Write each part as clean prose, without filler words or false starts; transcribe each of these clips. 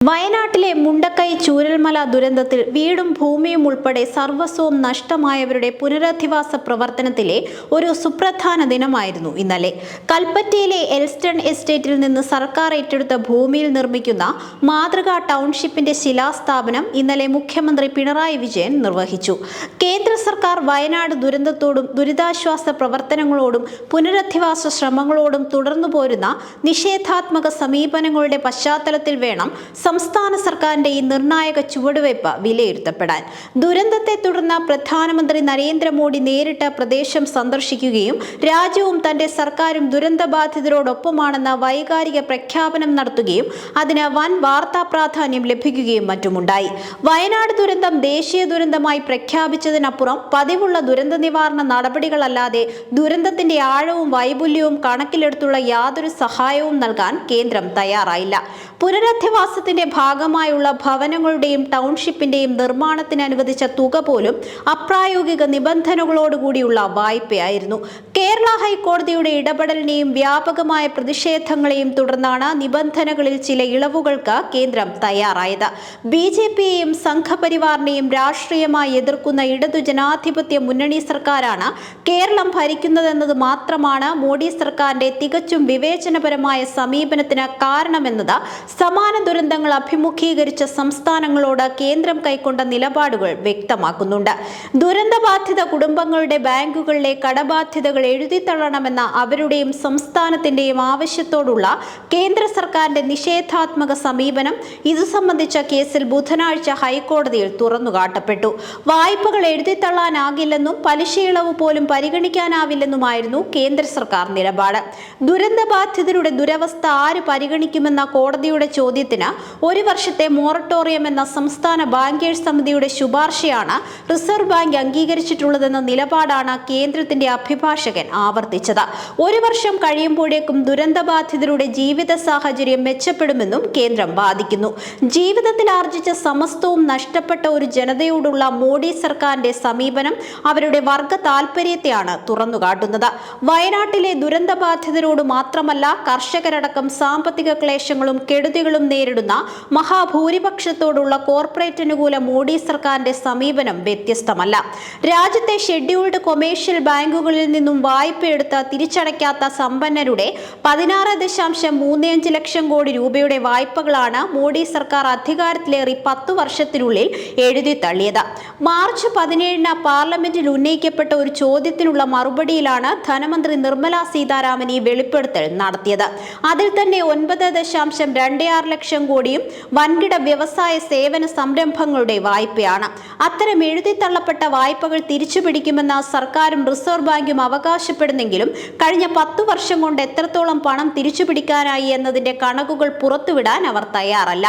വയനാട്ടിലെ മുണ്ടക്കൈ ചൂരൽമല ദുരന്തത്തിൽ വീടും ഭൂമിയും ഉൾപ്പെടെ സർവസ്വവും നഷ്ടമായവരുടെ പുനരധിവാസ പ്രവർത്തനത്തിലെ ഒരു സുപ്രധാന ദിനമായിരുന്നു ഇന്നലെ. കൽപ്പറ്റയിലെ എൽസ്റ്റൺ എസ്റ്റേറ്റിൽ നിന്ന് സർക്കാർ ഏറ്റെടുത്ത ഭൂമിയിൽ നിർമ്മിക്കുന്ന മാതൃകാ ടൗൺഷിപ്പിന്റെ ശിലാസ്ഥാപനം ഇന്നലെ മുഖ്യമന്ത്രി പിണറായി വിജയൻ നിർവഹിച്ചു. കേന്ദ്ര സർക്കാർ വയനാട് ദുരന്തത്തോടും ദുരിതാശ്വാസ പ്രവർത്തനങ്ങളോടും പുനരധിവാസ ശ്രമങ്ങളോടും തുടർന്നു പോരുന്ന നിഷേധാത്മക സമീപനങ്ങളുടെ പശ്ചാത്തലത്തിൽ വേണം സംസ്ഥാന സർക്കാരിന്റെ ഈ നിർണായക ചുവടുവയ്പ് വിലയിരുത്തപ്പെടാൻ. ദുരന്തത്തെ തുടർന്ന് പ്രധാനമന്ത്രി നരേന്ദ്രമോദി നേരിട്ട് പ്രദേശം സന്ദർശിക്കുകയും രാജ്യവും തന്റെ സർക്കാരും ദുരന്തബാധിതരോടൊപ്പമാണെന്ന വൈകാരിക പ്രഖ്യാപനം നടത്തുകയും അതിന് വൻ വാർത്താ പ്രാധാന്യം ലഭിക്കുകയും മറ്റുമുണ്ടായി. വയനാട് ദുരന്തം ദേശീയ ദുരന്തമായി പ്രഖ്യാപിച്ചതിനപ്പുറം പതിവുള്ള ദുരന്ത നിവാരണ നടപടികളല്ലാതെ ദുരന്തത്തിന്റെ ആഴവും വൈപുല്യവും കണക്കിലെടുത്തുള്ള യാതൊരു സഹായവും നൽകാൻ കേന്ദ്രം തയ്യാറായില്ല. പുനരധിവാസത്തിന്റെ ഭാഗമായുള്ള ഭവനങ്ങളുടെയും ടൗൺഷിപ്പിന്റെയും നിർമ്മാണത്തിന് അനുവദിച്ച തുക പോലും അപ്രായോഗിക നിബന്ധനകളോടുകൂടിയുള്ള വായ്പയായിരുന്നു. കേരള ഹൈക്കോടതിയുടെ ഇടപെടലിനെയും വ്യാപകമായ പ്രതിഷേധങ്ങളെയും തുടർന്നാണ് നിബന്ധനകളിൽ ചില ഇളവുകൾക്ക് കേന്ദ്രം തയ്യാറായത്. BJPയെയും സംഘപരിവാറിനെയും രാഷ്ട്രീയമായി എതിർക്കുന്ന ഇടതു ജനാധിപത്യ മുന്നണി സർക്കാരാണ് കേരളം ഭരിക്കുന്നതെന്നത് മാത്രമാണ് മോഡി സർക്കാരിന്റെ തികച്ചും വിവേചനപരമായ സമീപനത്തിന് കാരണമെന്നത് സമാന ദുരന്തങ്ങൾ അഭിമുഖീകരിച്ച സംസ്ഥാനങ്ങളോട് കേന്ദ്രം കൈക്കൊണ്ട നിലപാടുകൾ വ്യക്തമാക്കുന്നുണ്ട്. ദുരന്തബാധിത കുടുംബങ്ങളുടെ ബാങ്കുകളിലെ കടബാധ്യതകൾ എഴുതിത്തള്ളണമെന്ന അവരുടെയും സംസ്ഥാനത്തിന്റെയും ആവശ്യത്തോടുള്ള കേന്ദ്ര സർക്കാരിന്റെ നിഷേധാത്മക സമീപനം ഇതു സംബന്ധിച്ച കേസിൽ ബുധനാഴ്ച ഹൈക്കോടതിയിൽ തുറന്നുകാട്ടപ്പെട്ടു. വായ്പകൾ എഴുതിത്തള്ളാനാകില്ലെന്നും പലിശയിളവ് പോലും പരിഗണിക്കാനാവില്ലെന്നുമായിരുന്നു കേന്ദ്ര സർക്കാർ നിലപാട്. ദുരന്തബാധിതരുടെ ദുരവസ്ഥ ആര് പരിഗണിക്കുമെന്ന കോടതിയുടെ ചോദ്യത്തിന് ഒരു വർഷത്തെ മൊറട്ടോറിയം എന്ന സംസ്ഥാന ബാങ്കേഴ്സ് സമിതിയുടെ ശുപാർശയാണ് റിസർവ് ബാങ്ക് അംഗീകരിച്ചിട്ടുള്ളതെന്ന നിലപാടാണ് കേന്ദ്രത്തിന്റെ അഭിഭാഷകൻ ആവർത്തിച്ചത്. ഒരു വർഷം കഴിയുമ്പോഴേക്കും ദുരന്തബാധിതരുടെ ജീവിത സാഹചര്യം മെച്ചപ്പെടുമെന്നും കേന്ദ്രം വാദിക്കുന്നു. ജീവിതത്തിൽ ആർജിച്ച സമസ്തവും നഷ്ടപ്പെട്ട ഒരു ജനതയോടുള്ള മോഡി സർക്കാരിന്റെ സമീപനം അവരുടെ വർഗ താൽപര്യത്തെയാണ് തുറന്നുകാട്ടുന്നത്. വയനാട്ടിലെ ദുരന്തബാധിതരോട് മാത്രമല്ല, കർഷകരടക്കം സാമ്പത്തിക ക്ലേശങ്ങളും കെടുതികളും നേരിടുന്ന മഹാഭൂരിപക്ഷത്തോടുള്ള കോർപ്പറേറ്റ് അനുകൂല മോഡി സർക്കാരിന്റെ സമീപനം വ്യത്യസ്തമല്ല. രാജ്യത്തെ ഷെഡ്യൂൾഡ് കൊമേഴ്ഷ്യൽ ബാങ്കുകളിൽ നിന്നും വായ്പയെടുത്ത് തിരിച്ചടയ്ക്കാത്ത സമ്പന്നരുടെ 16.35 ലക്ഷം കോടി രൂപയുടെ വായ്പകളാണ് മോഡി സർക്കാർ അധികാരത്തിലേറി 10 വർഷത്തിനുള്ളിൽ എഴുതി തള്ളിയത്. മാർച്ച് 17 പാർലമെന്റിൽ ഉന്നയിക്കപ്പെട്ട ഒരു ചോദ്യത്തിനുള്ള മറുപടിയിലാണ് ധനമന്ത്രി നിർമ്മല സീതാരാമൻ ഈ വെളിപ്പെടുത്തൽ നടത്തിയത്. അതിൽ തന്നെ 9.26 ലക്ഷം കോടിയും വൻകിട വ്യവസായ സേവന സംരംഭങ്ങളുടെ വായ്പയാണ്. അത്തരം എഴുതിത്തള്ളപ്പെട്ട വായ്പകൾ തിരിച്ചുപിടിക്കുമെന്ന സർക്കാരും റിസർവ് ബാങ്കും അവകാശപ്പെടുന്നെങ്കിലും കഴിഞ്ഞ 10 വർഷം കൊണ്ട് എത്രത്തോളം പണം തിരിച്ചുപിടിക്കാനായി എന്നതിന്റെ കണക്കുകൾ പുറത്തുവിടാൻ അവർ തയ്യാറല്ല.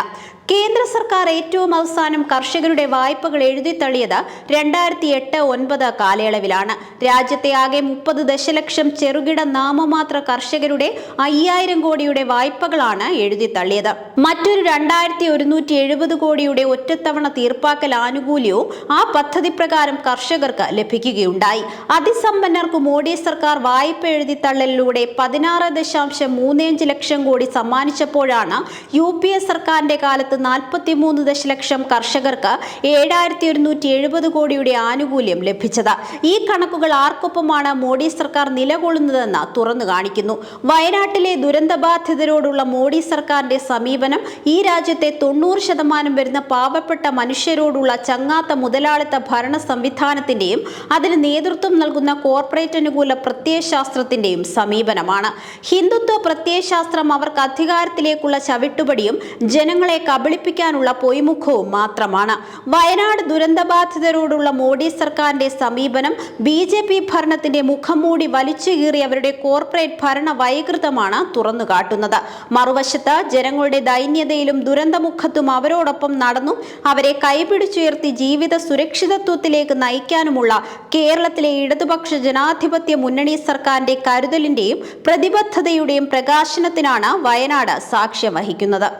കേന്ദ്ര സർക്കാർ ഏറ്റവും അവസാനം കർഷകരുടെ വായ്പകൾ എഴുതിത്തള്ളിയത് 2008-09 കാലയളവിലാണ്. രാജ്യത്തെ ആകെ 30 ദശലക്ഷം ചെറുകിട നാമമാത്ര കർഷകരുടെ 5000 കോടിയുടെ വായ്പകളാണ് എഴുതിത്തള്ളിയത്. മറ്റൊരു 2170 കോടിയുടെ ഒറ്റത്തവണ തീർപ്പാക്കൽ ആനുകൂല്യവും ആ പദ്ധതി പ്രകാരം കർഷകർക്ക് ലഭിക്കുകയുണ്ടായി. അതിസമ്പന്നർക്ക് മോഡി സർക്കാർ വായ്പ എഴുതിത്തള്ളലിലൂടെ 16.35 ലക്ഷം കോടി സമ്മാനിച്ചപ്പോഴാണ് UPA സർക്കാരിന്റെ കാലത്ത് 43 ദശലക്ഷം കർഷകർക്ക് 7170 കോടിയുടെ ആനുകൂല്യം ലഭിച്ചത്. ഈ കണക്കുകൾ ആർക്കൊപ്പമാണ് മോഡി സർക്കാർ നിലകൊള്ളുന്നതെന്ന് തുറന്നു കാണിക്കുന്നു. വയനാട്ടിലെ ദുരന്തബാധിതരോടുള്ള മോഡി സർക്കാരിന്റെ സമീപനം ഈ രാജ്യത്തെ 90% വരുന്ന പാവപ്പെട്ട മനുഷ്യരോടുള്ള ചങ്ങാത്ത മുതലാളിത്ത ഭരണ സംവിധാനത്തിന്റെയും അതിന് നേതൃത്വം നൽകുന്ന കോർപ്പറേറ്റ് അനുകൂല പ്രത്യയശാസ്ത്രത്തിന്റെയും സമീപനമാണ്. ഹിന്ദുത്വ പ്രത്യയശാസ്ത്രം അവർക്ക് അധികാരത്തിലേക്കുള്ള ചവിട്ടുപടിയും ജനങ്ങളെ കബളിപ്പിക്കാനുള്ള പൊയ്മുഖവും മാത്രമാണ്. വയനാട് ദുരന്തബാധിതരോടുള്ള മോഡി സർക്കാരിന്റെ സമീപനം BJP ഭരണത്തിന്റെ മുഖംമൂടി വലിച്ചു കീറി അവരുടെ കോർപ്പറേറ്റ് ഭരണ വൈകൃതമാണ് തുറന്നുകാട്ടുന്നത്. മറുവശത്ത് ജനങ്ങളുടെ ദൈന്യതയിലും ദുരന്തമുഖത്തും അവരോടൊപ്പം നടന്നു അവരെ കൈപിടിച്ചുയർത്തി ജീവിത സുരക്ഷിതത്വത്തിലേക്ക് നയിക്കാനുമുള്ള കേരളത്തിലെ ഇടതുപക്ഷ ജനാധിപത്യ മുന്നണി സർക്കാരിന്റെ കരുതലിന്റെയും പ്രതിബദ്ധതയുടെയും പ്രകാശനത്തിനാണ് വയനാട് സാക്ഷ്യം വഹിക്കുന്നത്.